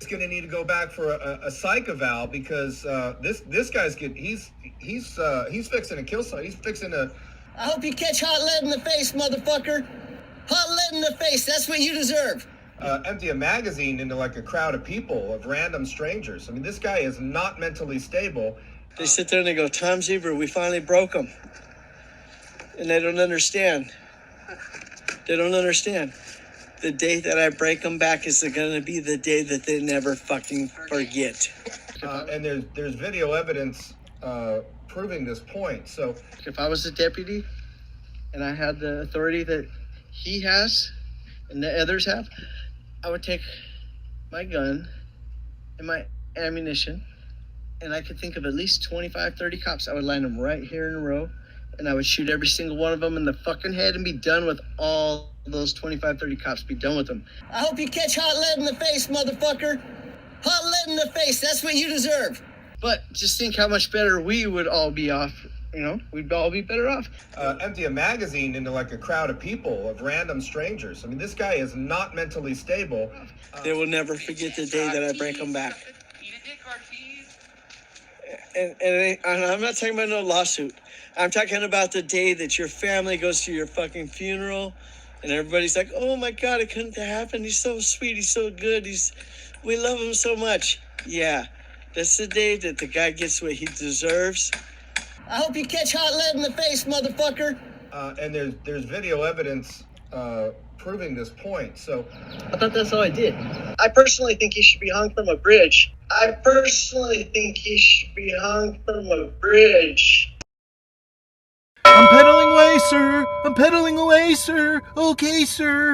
going to need to go back for a psych eval because this guy's he's fixing to kill somebody. He's fixing to. I hope you catch hot lead in the face, motherfucker. Hot lead in the face. That's what you deserve. Empty a magazine into like a crowd of people, of random strangers. I mean, this guy is not mentally stable. They sit there and they go, Tom Zebra, we finally broke him. And they don't understand. They don't understand. The day that I break them back is going to be the day that they never fucking forget. And there's video evidence proving this point. So if I was a deputy and I had the authority that he has and the others have, I would take my gun and my ammunition, and I could think of at least 25, 30 cops. I would line them right here in a row, and I would shoot every single one of them in the fucking head and be done with all those 25, 30 cops. Be done with them. I hope you catch hot lead in the face, motherfucker. Hot lead in the face. That's what you deserve. But just think how much better we would all be off. You know, we'd all be better off. Empty a magazine into like a crowd of people, of random strangers. I mean, this guy is not mentally stable. They will never forget the day that I break them back. And I'm not talking about no lawsuit. I'm talking about the day that your family goes to your fucking funeral and everybody's like, oh my God, it couldn't have happened. He's so sweet. He's so good. We love him so much. Yeah, that's the day that the guy gets what he deserves. I hope you catch hot lead in the face, motherfucker. And there's video evidence proving this point. So I thought that's all I did. I personally think he should be hung from a bridge. I'm pedaling away, sir. I'm pedaling away, sir. Okay, sir.